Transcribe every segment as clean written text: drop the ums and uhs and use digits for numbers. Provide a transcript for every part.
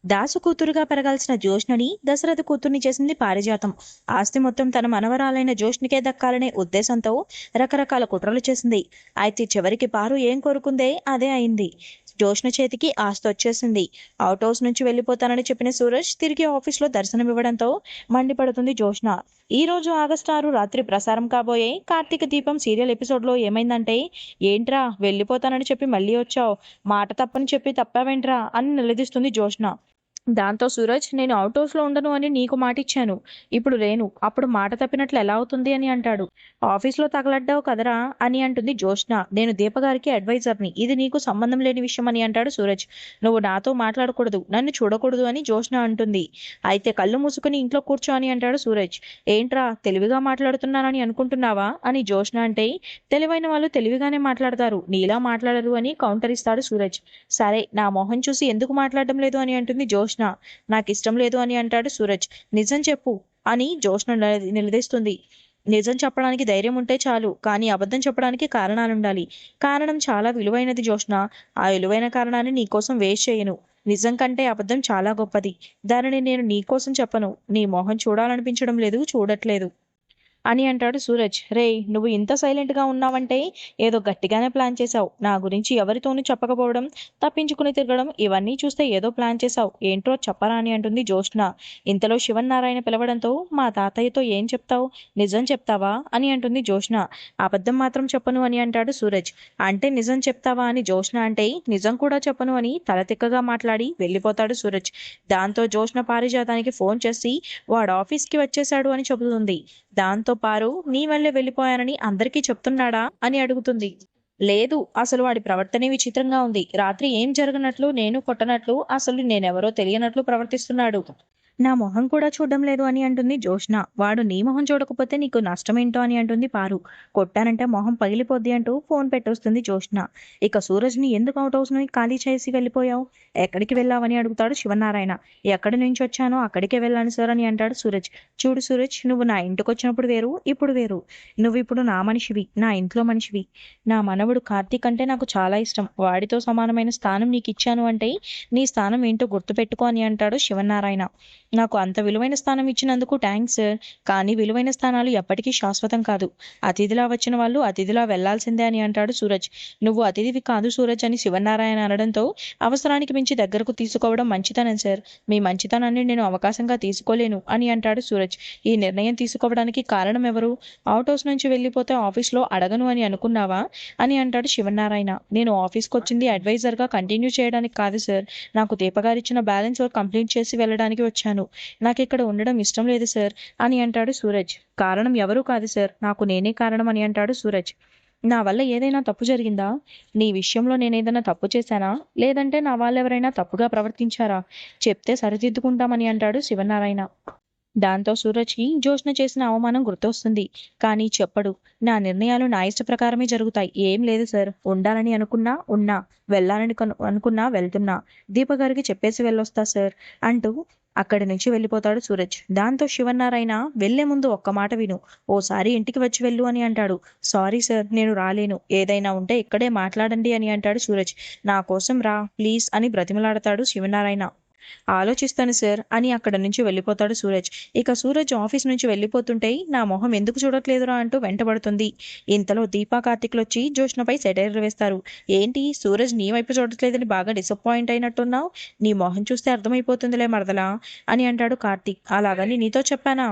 దాసు కూతురుగా పెరగాల్సిన జోష్నని దశరథ కూతుర్ని చేసింది పారిజాతం. ఆస్తి మొత్తం తన మనవరాలైన జోష్నికే దక్కాలనే ఉద్దేశంతో రకరకాల కుట్రలు చేసింది. అయితే చివరికి పారు ఏం కోరుకుందే అదే అయింది. జోష్న చేతికి ఆస్తి వచ్చేసింది. అవుట్ హౌస్ నుంచి వెళ్ళిపోతానని చెప్పిన సూరజ్ తిరిగి ఆఫీస్లో దర్శనమివ్వడంతో మండిపడుతుంది జోష్న. ఈ రోజు ఆగస్టు 6 రాత్రి ప్రసారం కాబోయే కార్తీక దీపం సీరియల్ ఎపిసోడ్లో ఏమైందంటే, ఏంట్రా వెళ్ళిపోతానని చెప్పి మళ్ళీ వచ్చావు, మాట తప్పని చెప్పి తప్పావేంట్రా అని నిలదీస్తుంది జోష్న. దాంతో సూరజ్, నేను అవుట్ హౌస్లో ఉండను అని నీకు మాటిచ్చాను, ఇప్పుడు లేను, అప్పుడు మాట తప్పినట్లు ఎలా అవుతుంది అని అంటాడు. ఆఫీస్లో తగలడ్డావు కదరా అని అంటుంది జోష్న. నేను దీపగారికి అడ్వైజర్ని, ఇది నీకు సంబంధం లేని విషయం అని అంటాడు సూరజ్. నువ్వు నాతో మాట్లాడకూడదు, నన్ను చూడకూడదు అని జోష్న అంటుంది. అయితే కళ్ళు మూసుకుని ఇంట్లో కూర్చో అని అంటాడు సూరజ్. ఏంట్రా తెలివిగా మాట్లాడుతున్నానని అనుకుంటున్నావా అని జోష్న అంటే, తెలివైన వాళ్ళు తెలివిగానే మాట్లాడతారు, నీలా మాట్లాడరు అని కౌంటర్ ఇస్తాడు సూరజ్. సరే నా మొహం చూసి ఎందుకు మాట్లాడడం లేదు అని అంటుంది జోష్న. నాకు ఇష్టం లేదు అని అంటాడు సూరజ్. నిజం చెప్పు అని జోష్న నిలదీస్తుంది. నిజం చెప్పడానికి ధైర్యం ఉంటే చాలు, కానీ అబద్ధం చెప్పడానికి కారణాలుండాలి. కారణం చాలా విలువైనది జోష్న, ఆ విలువైన కారణాన్ని నీకోసం వేస్ట్ చేయను. నిజం కంటే అబద్ధం చాలా గొప్పది, దానిని నేను నీకోసం చెప్పను. నీ మొహం చూడాలనిపించడం లేదు, చూడట్లేదు అని అంటాడు సూరజ్. రేయ్ నువ్వు ఇంత సైలెంట్గా ఉన్నావంటే ఏదో గట్టిగానే ప్లాన్ చేశావు. నా గురించి ఎవరితోనూ చెప్పకపోవడం, తప్పించుకుని తిరగడం, ఇవన్నీ చూస్తే ఏదో ప్లాన్ చేశావు. ఏంట్రో చెప్పరా అని అంటుంది జోష్న. ఇంతలో శివన్నారాయణ పిలవడంతో, మా తాతయ్యతో ఏం చెప్తావు, నిజం చెప్తావా అని అంటుంది జోష్న. అబద్ధం మాత్రం చెప్పను అని అంటాడు సూరజ్. అంటే నిజం చెప్తావా అని జోష్న అంటే, నిజం కూడా చెప్పను అని తలతిక్కగా మాట్లాడి వెళ్ళిపోతాడు సూరజ్. దాంతో జోష్న పారిజాతానికి ఫోన్ చేసి వాడు ఆఫీస్కి వచ్చేశాడు అని చెబుతుంది. దాంతో పారు, నీ వల్లే వెళ్ళిపోయానని అందరికీ చెప్తున్నాడా అని అడుగుతుంది. లేదు, అసలు వాడి ప్రవర్తనే విచిత్రంగా ఉంది. రాత్రి ఏం జరగనట్లు, నేను కొట్టనట్లు, అసలు నేనెవరో తెలియనట్లు ప్రవర్తిస్తున్నాడు. నా మొహం కూడా చూడడం లేదు అని అంటుంది జోష్న. వాడు నీ మొహం చూడకపోతే నీకు నష్టమేంటో అని అంటుంది పారు. కొట్టానంటే మొహం పగిలిపోద్ది అంటూ ఫోన్ పెట్టొస్తుంది జోష్న. ఇక సూరజ్ని ఎందుకు అవుట్ హౌస్ ని ఖాళీ చేసి వెళ్ళిపోయావు, ఎక్కడికి వెళ్ళావని అడుగుతాడు శివనారాయణ. ఎక్కడి నుంచి వచ్చానో అక్కడికే వెళ్ళాను సార్ అని అంటాడు సూరజ్. చూడు సూరజ్, నువ్వు నా ఇంటికి వచ్చినప్పుడు వేరు, ఇప్పుడు వేరు. నువ్వు ఇప్పుడు నా మనిషివి, నా ఇంట్లో మనిషివి. నా మనవడు కార్తీక్ అంటే నాకు చాలా ఇష్టం. వాడితో సమానమైన స్థానం నీకు ఇచ్చాను అంటే నీ స్థానం ఏంటో గుర్తుపెట్టుకో అని అంటాడు శివనారాయణ. నాకు అంత విలువైన స్థానం ఇచ్చినందుకు థ్యాంక్స్ సార్, కానీ విలువైన స్థానాలు ఎప్పటికీ శాశ్వతం కాదు. అతిథిలా వచ్చిన వాళ్ళు అతిథిలా వెళ్లాల్సిందే అని అంటాడు సూరజ్. నువ్వు అతిథివి కాదు సూరజ్ అని శివనారాయణ అనడంతో, అవసరానికి మించి దగ్గరకు తీసుకోవడం మంచితనం సార్, మీ మంచితనాన్ని నేను అవకాశంగా తీసుకోలేను అని అంటాడు సూరజ్. ఈ నిర్ణయం తీసుకోవడానికి కారణం ఎవరు, అవుట్ హౌస్ నుంచి వెళ్ళిపోతే ఆఫీస్లో అడగను అని అనుకున్నావా అని అంటాడు శివనారాయణ. నేను ఆఫీస్కి వచ్చింది అడ్వైజర్గా కంటిన్యూ చేయడానికి కాదు సార్, నాకు దీపగారిచ్చిన బ్యాలెన్స్ వర్క్ కంప్లీట్ చేసి వెళ్ళడానికి వచ్చాను. నాకు ఇక్కడ ఉండడం ఇష్టం లేదు సార్ అని అంటాడు సూరజ్. కారణం ఎవరూ కాదు సార్, నాకు నేనే కారణం అని అంటాడు సూరజ్. నా వల్ల ఏదైనా తప్పు జరిగిందా, నీ విషయంలో నేనేదైనా తప్పు చేశానా, లేదంటే నా వాళ్ళెవరైనా తప్పుగా ప్రవర్తించారా, చెప్తే సరిదిద్దుకుంటామని అంటాడు శివనారాయణ. దాంతో సూరజ్కి జోష్న చేసిన అవమానం గుర్తొస్తుంది, కానీ చెప్పడు. నా నిర్ణయాలు నా ఇష్ట ప్రకారమే జరుగుతాయి, ఏం లేదు సార్, ఉండాలని అనుకున్నా ఉన్నా, వెళ్ళాలని అనుకున్నా వెళ్తున్నా, దీపగారికి చెప్పేసి వెళ్ళొస్తా సార్ అంటూ అక్కడి నుంచి వెళ్ళిపోతాడు సూరజ్. దాంతో శివనారాయణ, వెళ్లే ముందు ఒక్క మాట విను, ఓసారి ఇంటికి వచ్చి వెళ్ళు అని అంటాడు. సారీ సార్, నేను రాలేను, ఏదైనా ఉంటే ఇక్కడే మాట్లాడండి అని అంటాడు సూరజ్. నా కోసం రా ప్లీజ్ అని బ్రతిమలాడతాడు శివనారాయణ. ఆలోచిస్తాను సార్ అని అక్కడ నుంచి వెళ్ళిపోతాడు సూరజ్. ఇక సూరజ్ ఆఫీస్ నుంచి వెళ్ళిపోతుంటే, నా మొహం ఎందుకు చూడట్లేదురా అంటూ వెంటబడుతుంది. ఇంతలో దీపా కార్తిక్లు వచ్చి జోష్నపై సెటైర్ వేస్తారు. ఏంటి సూరజ్ నీ వైపు చూడట్లేదని బాగా డిసప్పాయింట్ అయినట్టున్నావు, నీ మొహం చూస్తే అర్థమైపోతుందిలే మరదలా అని అంటాడు కార్తిక్. అలాగని నీతో చెప్పానా,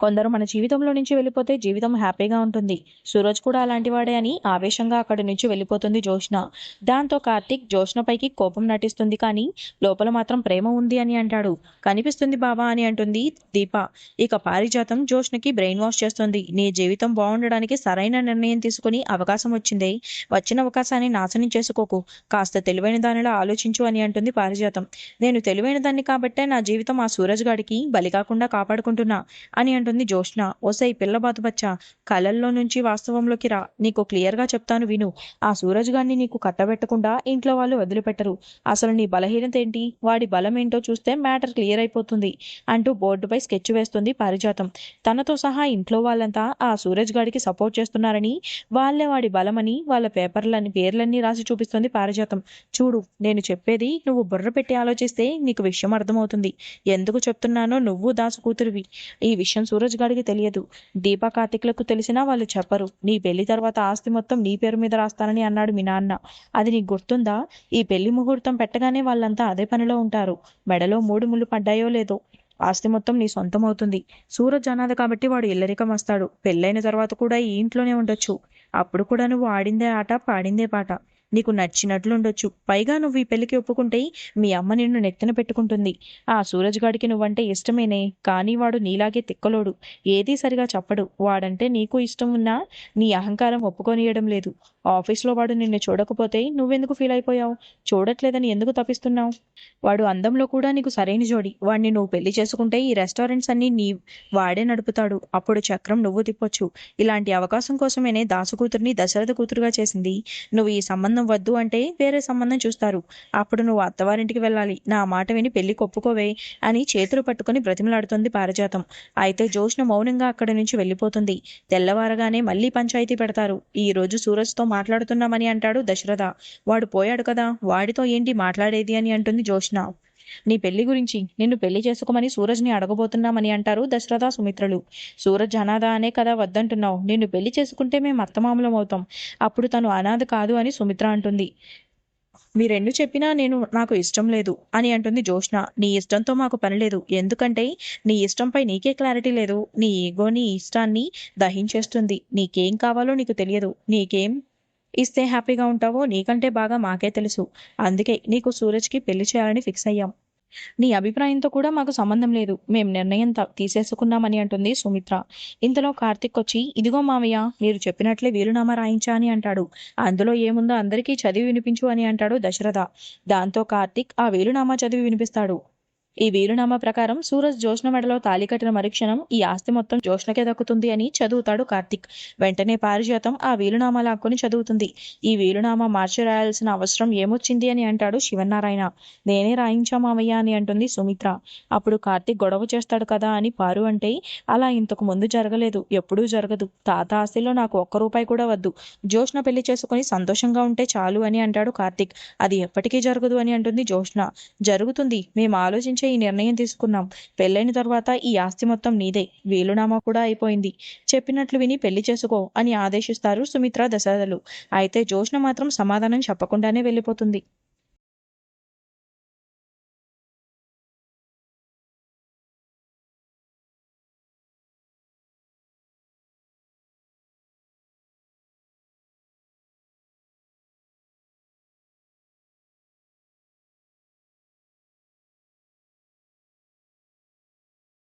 కొందరు మన జీవితంలో నుంచి వెళ్ళిపోతే జీవితం హ్యాపీగా ఉంటుంది, సూరజ్ కూడా అలాంటి వాడే అని ఆవేశంగా అక్కడి నుంచి వెళ్ళిపోతుంది జోష్న. దాంతో కార్తీక్ జోష్నపైకి కోపం నటిస్తుంది, కానీ లోపల మాత్రం ప్రేమ ఉంది అని అంటాడు. కనిపిస్తుంది బావా అని అంటుంది దీప. ఇక పారిజాతం జోష్నకి బ్రెయిన్ వాష్ చేస్తుంది. నీ జీవితం బాగుండడానికి సరైన నిర్ణయం తీసుకుని అవకాశం వచ్చిందే, వచ్చిన అవకాశాన్ని నాశనం చేసుకోకు, కాస్త తెలివైన దానిలా ఆలోచించు అని అంటుంది పారిజాతం. నేను తెలివైన దాన్ని కాబట్టే నా జీవితం ఆ సూరజ్ గాడికి బలి కాకుండా కాపాడుకుంటున్నా అని అంటుంది జ్యోష్న. ఓసై పిల్ల బాతుబచ్చా, కలల్లో నుంచి వాస్తవంలోకి రా, నీకు క్లియర్గా చెప్తాను విను. ఆ సూరజ్ గాన్ని నీకు కట్టబెట్టకుండా ఇంట్లో వాళ్ళు వదిలిపెట్టరు. అసలు నీ బలహీనత ఏంటి, వాడి బలం ఏంటో చూస్తే మ్యాటర్ క్లియర్ అయిపోతుంది అంటూ బోర్డుపై స్కెచ్ వేస్తుంది పారిజాతం. తనతో సహా ఇంట్లో వాళ్ళంతా ఆ సూరజ్ గాడికి సపోర్ట్ చేస్తున్నారని, వాళ్ళే వాడి బలమని వాళ్ళ పేర్లన్నీ రాసి చూపిస్తుంది పారిజాతం. చూడు, నేను చెప్పేది నువ్వు బుర్ర పెట్టి ఆలోచిస్తే నీకు విషయం అర్థమవుతుంది. ఎందుకు చెప్తున్నానో నువ్వు దాసు కూతురివి. ఈ విషయం సూరజ్ గాడికి తెలియదు. దీపా కార్తిక్లకు తెలిసినా వాళ్ళు చెప్పరు. నీ పెళ్లి తర్వాత ఆస్తి మొత్తం నీ పేరు మీద రాస్తానని అన్నాడు మీ నాన్న. అది నీకు గుర్తుందా? ఈ పెళ్లి ముహూర్తం పెట్టగానే వాళ్ళంతా అదే పనిలో ఉంటారు. మెడలో 3 ముళ్ళు పడ్డాయో లేదో, ఆస్తి మొత్తం నీ సొంతం అవుతుంది. సూరజ్ అనాథ కాబట్టి వాడు ఇల్లరికం వస్తాడు. పెళ్ళైన తర్వాత కూడా ఈ ఇంట్లోనే ఉండొచ్చు. అప్పుడు కూడా నువ్వు ఆడిందే ఆట, పాడిందే పాట. నీకు నచ్చినట్లుండొచ్చు. పైగా నువ్వు ఈ పెళ్లికి ఒప్పుకుంటే మీ అమ్మ నిన్ను నెత్తిన పెట్టుకుంటుంది. ఆ సూరజ్ గాడికి నువ్వంటే ఇష్టమేనే, కానీ వాడు నీలాగే తిక్కలోడు. ఏదీ సరిగా చెప్పడు. వాడంటే నీకు ఇష్టం ఉన్నా నీ అహంకారం ఒప్పుకొనియడం లేదు. ఆఫీస్లో వాడు నిన్ను చూడకపోతే నువ్వెందుకు ఫీల్ అయిపోయావు? చూడట్లేదని ఎందుకు తప్పిస్తున్నావు? వాడు అందంలో కూడా నీకు సరైన జోడి. వాడిని నువ్వు పెళ్లి చేసుకుంటే ఈ రెస్టారెంట్స్ అన్ని వాడే నడుపుతాడు. అప్పుడు చక్రం నువ్వు తిప్పొచ్చు. ఇలాంటి అవకాశం కోసమేనే దాసు కూతుర్ని దశరథ కూతురుగా చేసింది. నువ్వు ఈ సంబంధం వద్దు అంటే వేరే సంబంధం చూస్తారు. అప్పుడు నువ్వు అత్తవారింటికి వెళ్ళాలి. నా మాట విని పెళ్లి కొప్పుకోవే అని చేతులు పట్టుకుని బ్రతిమలాడుతుంది పారిజాతం. అయితే జ్యోష్న మౌనంగా అక్కడి నుంచి వెళ్ళిపోతుంది. తెల్లవారగానే మళ్ళీ పంచాయతీ పెడతారు. ఈ రోజు సూరజ్తో మాట్లాడుతున్నామని అంటాడు దశరథ. వాడు పోయాడు కదా, వాడితో ఏంటి మాట్లాడేది అని అంటుంది జ్యోష్న. నీ పెళ్లి గురించి, నిన్ను పెళ్లి చేసుకోమని సూరజ్ని అడగబోతున్నామని అంటారు దశరథ సుమిత్రలు. సూరజ్ అనాథ అనే కదా వద్దంటున్నావు. నిన్ను పెళ్లి చేసుకుంటే మేము అత్తమామలం అవుతాం. అప్పుడు తను అనాథ కాదు అని సుమిత్ర అంటుంది. మీరెన్ను చెప్పినా నాకు ఇష్టం లేదు అని అంటుంది జ్యోష్న. నీ ఇష్టంతో మాకు పని లేదు. ఎందుకంటే నీ ఇష్టంపై నీకే క్లారిటీ లేదు. నీ ఈగో నీ ఇష్టాన్ని దహించేస్తుంది. నీకేం కావాలో నీకు తెలియదు. నీకేం ఇస్తే హ్యాపీగా ఉంటావో నీకంటే బాగా మాకే తెలుసు. అందుకే నీకు సూరజ్కి పెళ్లి చేయాలని ఫిక్స్ అయ్యాం. నీ అభిప్రాయంతో కూడా మాకు సంబంధం లేదు. మేం నిర్ణయం తీసేసుకున్నామని అంటుంది సుమిత్ర. ఇంతలో కార్తిక్ వచ్చి, ఇదిగో మావయ్య, మీరు చెప్పినట్లే వీలునామా రాయించా అని అంటాడు. అందులో ఏముందో అందరికీ చదివి వినిపించు అని అంటాడు దశరథ. దాంతో కార్తిక్ ఆ వీలునామా చదివి వినిపిస్తాడు. ఈ వీలునామా ప్రకారం సూరజ్ జ్యోష్న మెడలో తాళి కట్టిన మరుక్షణం ఈ ఆస్తి మొత్తం జ్యోష్నకే దక్కుతుంది అని చదువుతాడు కార్తిక్. వెంటనే పారిజాతం ఆ వీలునామా లాక్కొని చదువుతుంది. ఈ వీలునామా మార్చి రాయాల్సిన అవసరం ఏమొచ్చింది అని అంటాడు శివనారాయణ. నేనే రాయించా మామయ్య అని అంటుంది సుమిత్ర. అప్పుడు కార్తిక్ గొడవ చేస్తాడు కదా అని పారు అంటే, అలా ఇంతకు ముందు జరగలేదు, ఎప్పుడూ జరగదు. తాత ఆస్తిలో నాకు ఒక్క రూపాయి కూడా వద్దు. జ్యోష్న పెళ్లి చేసుకుని సంతోషంగా ఉంటే చాలు అని అంటాడు కార్తిక్. అది ఎప్పటికీ జరగదు అని అంటుంది జ్యోష్న. జరుగుతుంది. మేము ఆలోచించి ఈ నిర్ణయం తీసుకున్నాం. పెళ్ళైన తర్వాత ఈ ఆస్తి మొత్తం నీదే. వీలునామా కూడా అయిపోయింది. చెప్పినట్లు విని పెళ్లి చేసుకో అని ఆదేశిస్తారు సుమిత్ర దశరథులు. అయితే జ్యోష్న మాత్రం సమాధానం చెప్పకుండానే వెళ్ళిపోతుంది.